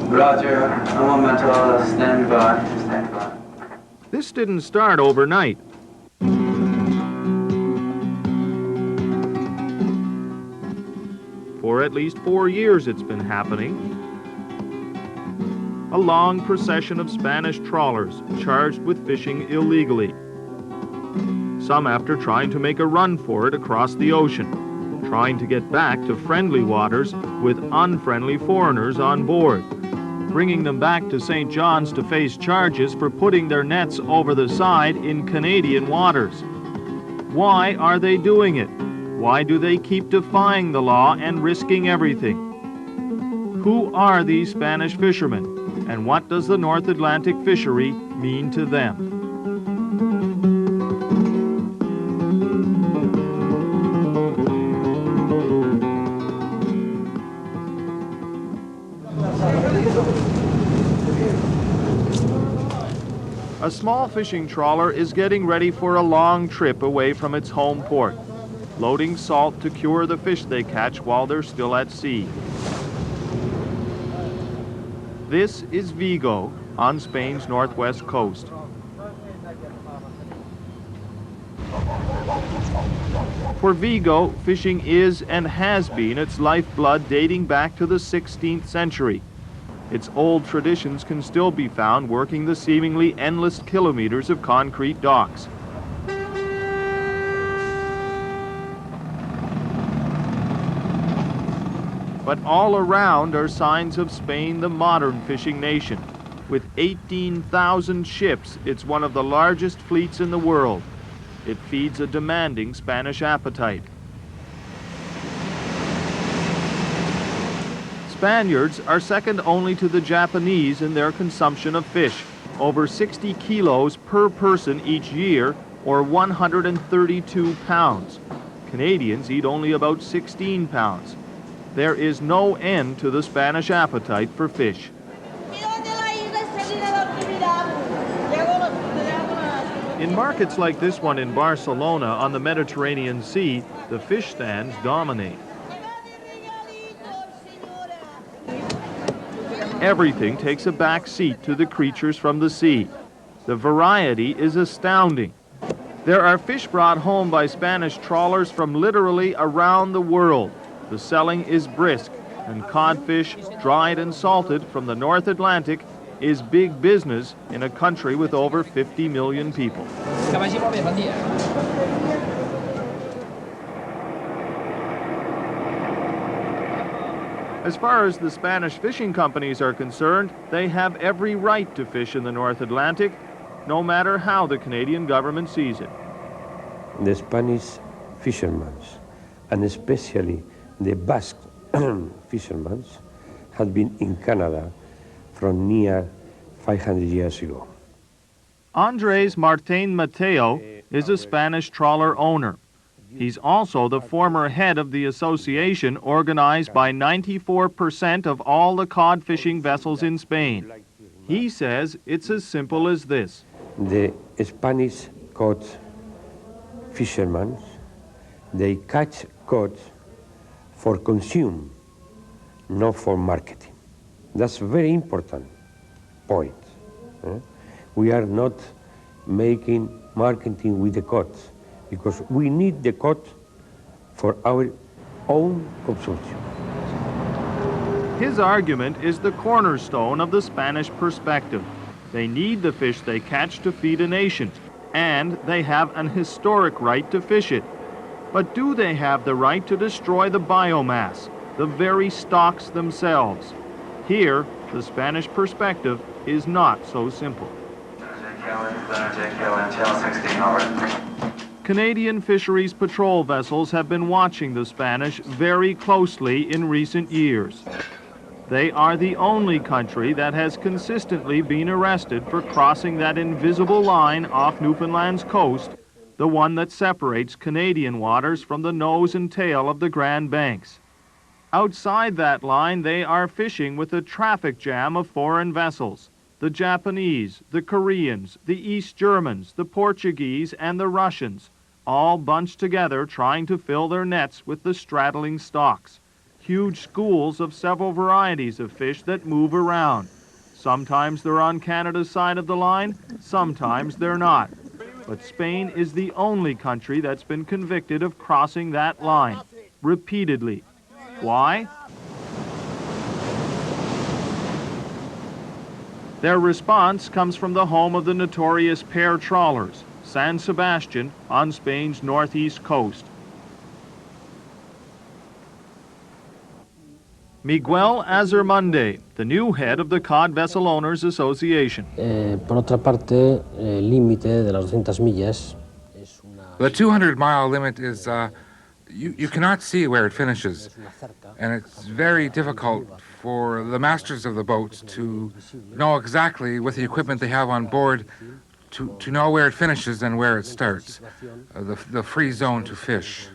Roger, elemental, stand by. Stand by. This didn't start overnight. For at least 4 years it's been happening. A long procession of Spanish trawlers charged with fishing illegally. Some after trying to make a run for it across the ocean, trying to get back to friendly waters with unfriendly foreigners on board, bringing them back to St. John's to face charges for putting their nets over the side in Canadian waters. Why are they doing it? Why do they keep defying the law and risking everything? Who are these Spanish fishermen, and what does the North Atlantic fishery mean to them? A small fishing trawler is getting ready for a long trip away from its home port, loading salt to cure the fish they catch while they're still at sea. This is Vigo, on Spain's northwest coast. For Vigo, fishing is and has been its lifeblood dating back to the 16th century. Its old traditions can still be found working the seemingly endless kilometers of concrete docks. But all around are signs of Spain, the modern fishing nation. With 18,000 ships, it's one of the largest fleets in the world. It feeds a demanding Spanish appetite. Spaniards are second only to the Japanese in their consumption of fish, over 60 kilos per person each year, or 132 pounds. Canadians eat only about 16 pounds. There is no end to the Spanish appetite for fish. In markets like this one in Barcelona on the Mediterranean Sea, the fish stands dominate. Everything takes a back seat to the creatures from the sea. The variety is astounding. There are fish brought home by Spanish trawlers from literally around the world. The selling is brisk, and codfish, dried and salted from the North Atlantic, is big business in a country with over 50 million people. As far as the Spanish fishing companies are concerned, they have every right to fish in the North Atlantic, no matter how the Canadian government sees it. The Spanish fishermen, and especially the Basque fishermen, had been in Canada from near 500 years ago. Andres Martín Mateo is a Spanish trawler owner. He's also the former head of the association organized by 94% of all the cod fishing vessels in Spain. He says it's as simple as this. The Spanish cod fishermen, they catch cod for consume, not for marketing. That's a very important point. We are not making marketing with the cod, because we need the cod for our own consumption. His argument is the cornerstone of the Spanish perspective. They need the fish they catch to feed a nation, and they have an historic right to fish it. But do they have the right to destroy the biomass, the very stocks themselves? Here, the Spanish perspective is not so simple. Canadian fisheries patrol vessels have been watching the Spanish very closely in recent years. They are the only country that has consistently been arrested for crossing that invisible line off Newfoundland's coast, the one that separates Canadian waters from the nose and tail of the Grand Banks. Outside that line, they are fishing with a traffic jam of foreign vessels. The Japanese, the Koreans, the East Germans, the Portuguese, and the Russians, all bunched together trying to fill their nets with the straddling stocks. huge schools of several varieties of fish that move around. Sometimes they're on Canada's side of the line, sometimes they're not. But Spain is the only country that's been convicted of crossing that line, repeatedly. Why? Their response comes from the home of the notorious pair trawlers, San Sebastian, on Spain's northeast coast. Miguel Azurmendi, the new head of the Cod Vessel Owners Association. Por otra parte, el límite de las 200 millas es una... The 200-mile limit is, you cannot see where it finishes, and it's very difficult for the masters of the boats to know exactly, with the equipment they have on board, to know where it finishes and where it starts, the free zone to fish.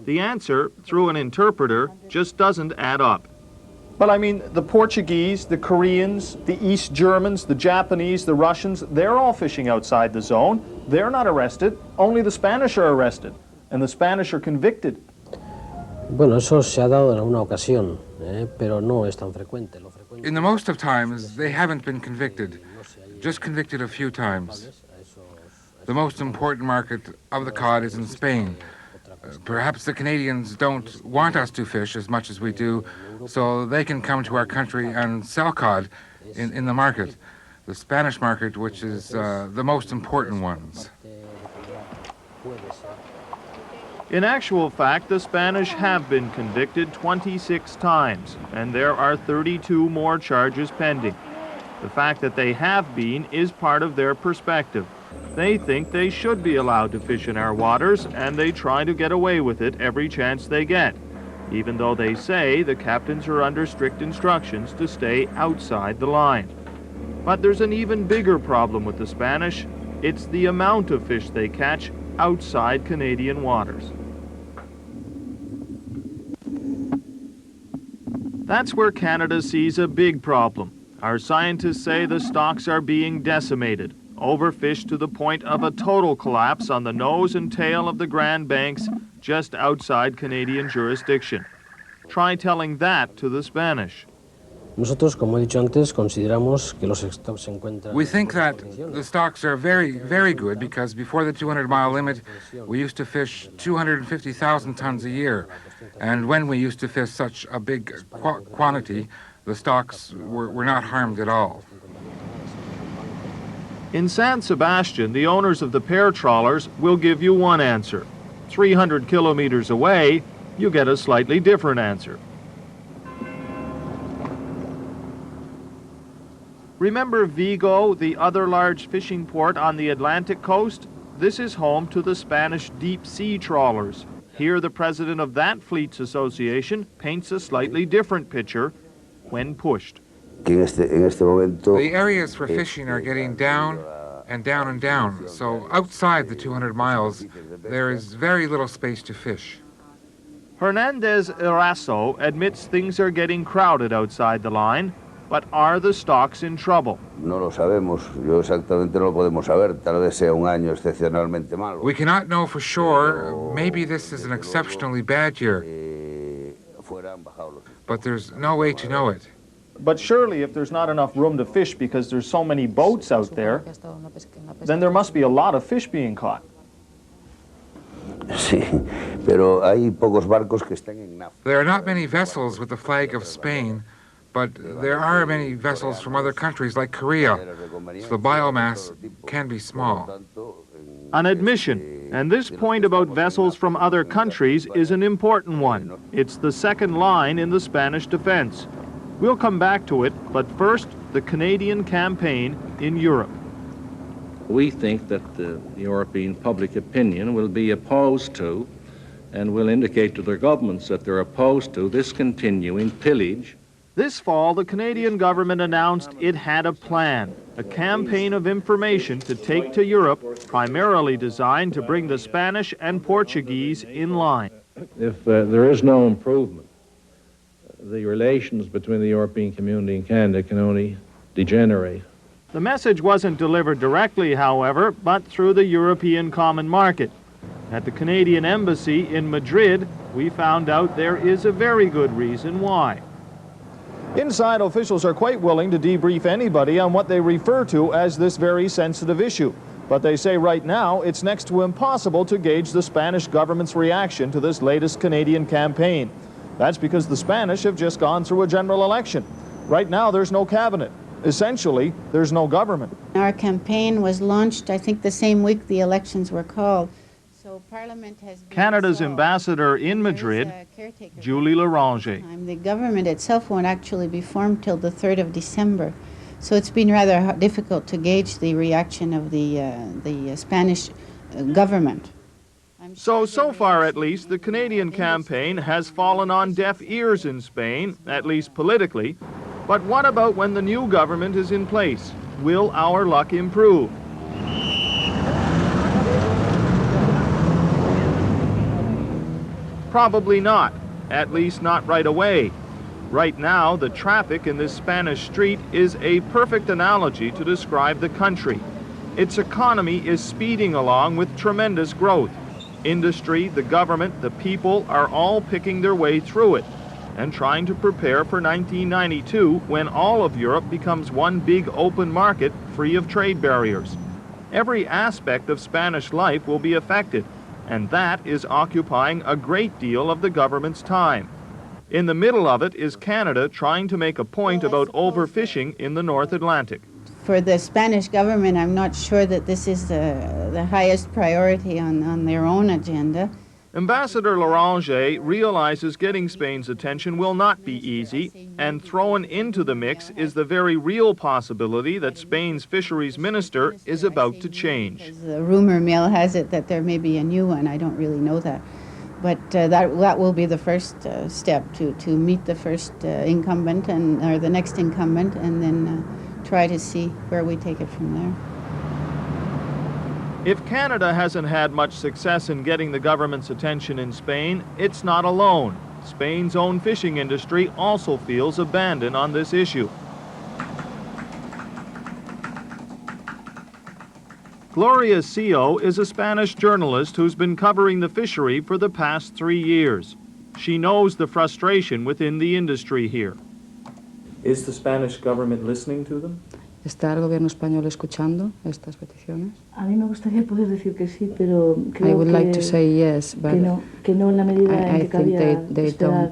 The answer, through an interpreter, just doesn't add up. But I mean, the Portuguese, the Koreans, the East Germans, the Japanese, the Russians, they're all fishing outside the zone. They're not arrested. Only the Spanish are arrested. And the Spanish are convicted. Bueno, eso se ha dado en alguna ocasión, pero no es tan frecuente. In the most of times, they haven't been convicted, just convicted a few times. The most important market of the cod is in Spain. Perhaps the Canadians don't want us to fish as much as we do, so they can come to our country and sell cod in the market, the Spanish market, which is the most important ones. In actual fact, the Spanish have been convicted 26 times, and there are 32 more charges pending. The fact that they have been is part of their perspective. They think they should be allowed to fish in our waters, and they try to get away with it every chance they get, even though they say the captains are under strict instructions to stay outside the line. But there's an even bigger problem with the Spanish. It's the amount of fish they catch outside Canadian waters. That's where Canada sees a big problem. Our scientists say the stocks are being decimated, overfished to the point of a total collapse on the nose and tail of the Grand Banks just outside Canadian jurisdiction. Try telling that to the Spanish. Nosotros, como he dicho antes, consideramos que los stocks se encuentran... We think that the stocks are very, very good because before the 200-mile limit, we used to fish 250,000 tons a year. And when we used to fish such a big quantity, the stocks were not harmed at all. In San Sebastian, the owners of the pair trawlers will give you one answer. 300 kilometers away, you get a slightly different answer. Remember Vigo, the other large fishing port on the Atlantic coast? This is home to the Spanish deep-sea trawlers. Here, the president of that fleet's association paints a slightly different picture when pushed. The areas for fishing are getting down and down and down, so outside the 200 miles, there is very little space to fish. Hernandez Eraso admits things are getting crowded outside the line, but are the stocks in trouble? No lo sabemos. Yo exactamente no lo podemos saber. Tal vez sea un año excepcionalmente malo. We cannot know for sure. Maybe this is an exceptionally bad year, but there's no way to know it. But surely if there's not enough room to fish because there's so many boats out there, then there must be a lot of fish being caught. Sí, pero hay pocos barcos que estén en NAF. There are not many vessels with the flag of Spain, but there are many vessels from other countries like Korea, so the biomass can be small. An admission, and this point about vessels from other countries is an important one. It's the second line in the Spanish defense. We'll come back to it, but first, the Canadian campaign in Europe. We think that the European public opinion will be opposed to and will indicate to their governments that they're opposed to this continuing pillage. This fall, the Canadian government announced it had a plan, a campaign of information to take to Europe, primarily designed to bring the Spanish and Portuguese in line. If there is no improvement, the relations between the European community and Canada can only degenerate. The message wasn't delivered directly, however, but through the European Common Market. At the Canadian Embassy in Madrid, we found out there is a very good reason why. Inside, officials are quite willing to debrief anybody on what they refer to as this very sensitive issue. But they say right now it's next to impossible to gauge the Spanish government's reaction to this latest Canadian campaign. That's because the Spanish have just gone through a general election. Right now there's no cabinet. Essentially, there's no government. Our campaign was launched, I think, the same week the elections were called. So Parliament has been Canada's dissolved. ambassador in Madrid, Julie Larange. The government itself won't actually be formed till the 3rd of December. So it's been rather difficult to gauge the reaction of the Spanish government. So far at least, the Canadian campaign has fallen on deaf ears in Spain, at least politically. But what about when the new government is in place? Will our luck improve? Probably not, at least not right away. Right now, the traffic in this Spanish street is a perfect analogy to describe the country. Its economy is speeding along with tremendous growth. Industry, the government, the people are all picking their way through it and trying to prepare for 1992 when all of Europe becomes one big open market free of trade barriers. Every aspect of Spanish life will be affected, and that is occupying a great deal of the government's time. In the middle of it is Canada trying to make a point about overfishing in the North Atlantic. For the Spanish government, I'm not sure that this is the highest priority on their own agenda. Ambassador Larange realizes getting Spain's attention will not be easy, and thrown into the mix is the very real possibility that Spain's fisheries minister is about to change. The rumor mill has it that there may be a new one. I don't really know that. But that will be the first step, to meet the first incumbent or the next incumbent, and then try to see where we take it from there. If Canada hasn't had much success in getting the government's attention in Spain, it's not alone. Spain's own fishing industry also feels abandoned on this issue. GloriaCio is a Spanish journalist who's been covering the fishery for the past 3 years. She knows the frustration within the industry here. Is the Spanish government listening to them? ¿Está el gobierno español escuchando estas peticiones? A mí me gustaría poder decir que sí, pero creo I would like to say yes, but que no en la medida en I que think cabía they esperar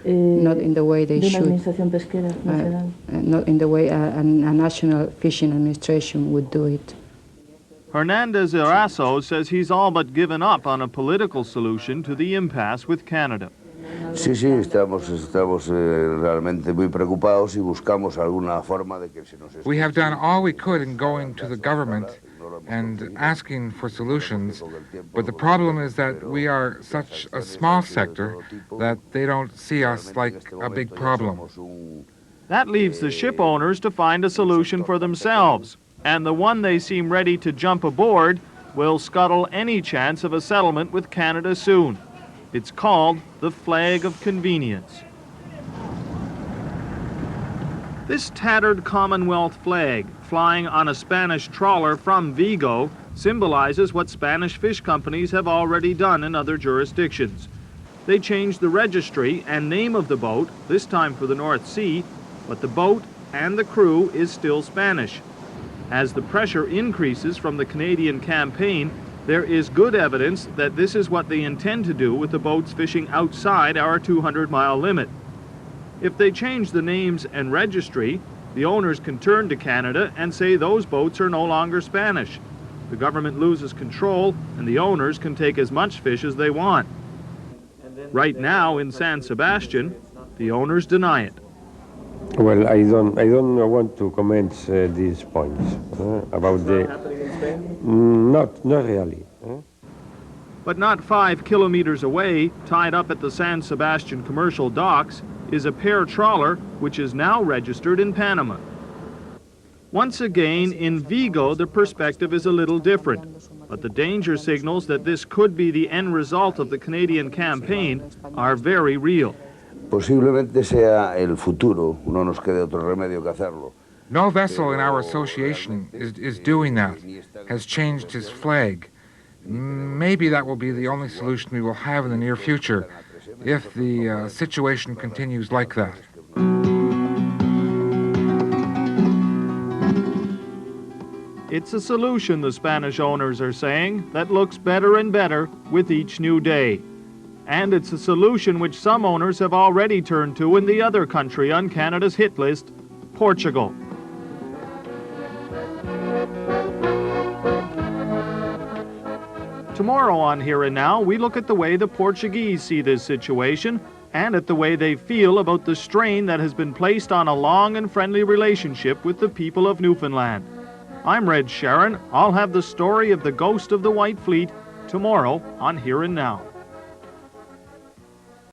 don't, not in the way they de una should, administración pesquera nacional. not in the way a national fishing administration would do it. Hernandez Eraso says he's all but given up on a political solution to the impasse with Canada. Sí, estamos realmente muy preocupados y buscamos alguna forma de que se nos... We have done all we could in going to the government and asking for solutions, but the problem is that we are such a small sector that they don't see us like a big problem. That leaves the ship owners to find a solution for themselves, and the one they seem ready to jump aboard will scuttle any chance of a settlement with Canada soon. It's called the Flag of Convenience. This tattered Commonwealth flag, flying on a Spanish trawler from Vigo, symbolizes what Spanish fish companies have already done in other jurisdictions. They changed the registry and name of the boat, this time for the North Sea, but the boat and the crew is still Spanish. As the pressure increases from the Canadian campaign, there is good evidence that this is what they intend to do with the boats fishing outside our 200-mile limit. If they change the names and registry, the owners can turn to Canada and say those boats are no longer Spanish. The government loses control, and the owners can take as much fish as they want. Right now in San Sebastian, the owners deny it. Well, I don't want to comment these points about the. Happening in Spain? Not really. But not 5 kilometers away, tied up at the San Sebastian commercial docks, is a pair trawler which is now registered in Panama. Once again, in Vigo, the perspective is a little different, but the danger signals that this could be the end result of the Canadian campaign are very real. Posiblemente sea el futuro, no nos quede otro remedio que hacerlo. No vessel in our association is doing that, has changed his flag. Maybe that will be the only solution we will have in the near future if the situation continues like that. It's a solution, the Spanish owners are saying, that looks better and better with each new day. And it's a solution which some owners have already turned to in the other country on Canada's hit list, Portugal. Tomorrow on Here and Now, we look at the way the Portuguese see this situation and at the way they feel about the strain that has been placed on a long and friendly relationship with the people of Newfoundland. I'm Red Sharon. I'll have the story of the ghost of the White Fleet tomorrow on Here and Now.